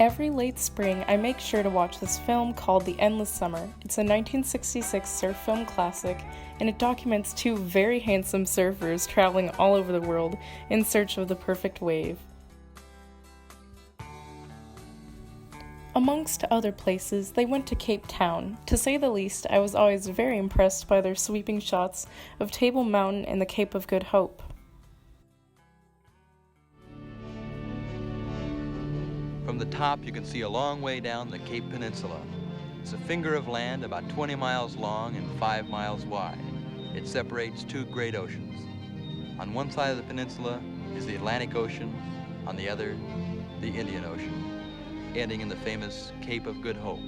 Every late spring, I make sure to watch this film called The Endless Summer. It's a 1966 surf film classic, and it documents two very handsome surfers traveling all over the world in search of the perfect wave. Amongst other places, they went to Cape Town. To say the least, I was always very impressed by their sweeping shots of Table Mountain and the Cape of Good Hope. From the top, you can see a long way down the Cape Peninsula. It's a finger of land about 20 miles long and 5 miles wide. It separates two great oceans. On one side of the peninsula is the Atlantic Ocean, on the other, the Indian Ocean, ending in the famous Cape of Good Hope.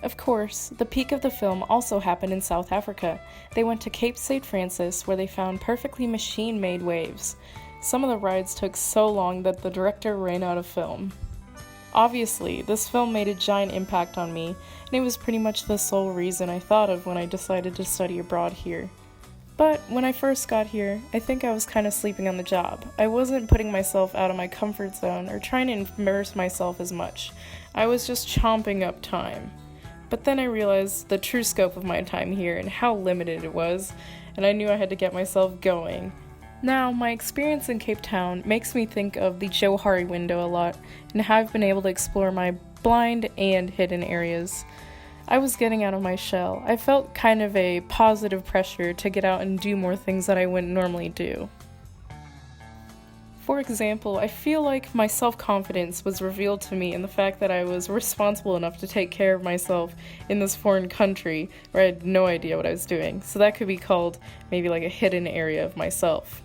Of course, the peak of the film also happened in South Africa. They went to Cape St. Francis, where they found perfectly machine-made waves. Some of the rides took so long that the director ran out of film. Obviously, this film made a giant impact on me, and it was pretty much the sole reason I thought of when I decided to study abroad here. But when I first got here, I think I was kind of sleeping on the job. I wasn't putting myself out of my comfort zone or trying to immerse myself as much. I was just chomping up time. But then I realized the true scope of my time here and how limited it was, and I knew I had to get myself going. Now, my experience in Cape Town makes me think of the Johari window a lot, and how I've been able to explore my blind and hidden areas. I was getting out of my shell. I felt kind of a positive pressure to get out and do more things that I wouldn't normally do. For example, I feel like my self-confidence was revealed to me in the fact that I was responsible enough to take care of myself in this foreign country where I had no idea what I was doing. So that could be called maybe like a hidden area of myself.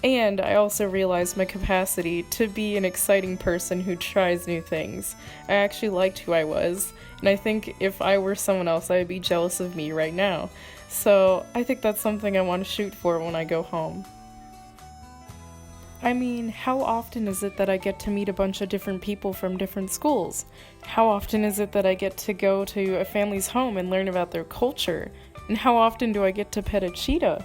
And I also realized my capacity to be an exciting person who tries new things. I actually liked who I was, and I think if I were someone else, I would be jealous of me right now. So I think that's something I want to shoot for when I go home. I mean, how often is it that I get to meet a bunch of different people from different schools? How often is it that I get to go to a family's home and learn about their culture? And how often do I get to pet a cheetah?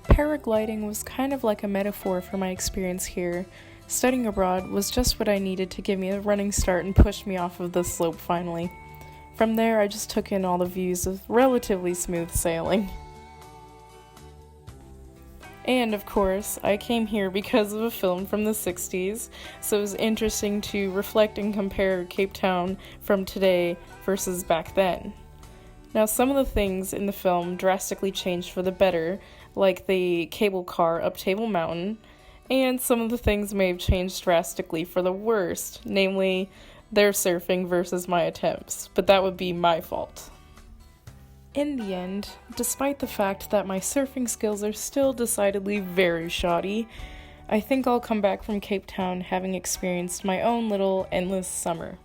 Paragliding was kind of like a metaphor for my experience here. Studying abroad was just what I needed to give me a running start and push me off of the slope finally. From there, I just took in all the views of relatively smooth sailing. And of course, I came here because of a film from the 60s, so it was interesting to reflect and compare Cape Town from today versus back then. Now, some of the things in the film drastically changed for the better, like the cable car up Table Mountain, and some of the things may have changed drastically for the worst, namely their surfing versus my attempts, but that would be my fault. In the end, despite the fact that my surfing skills are still decidedly very shoddy, I think I'll come back from Cape Town having experienced my own little endless summer.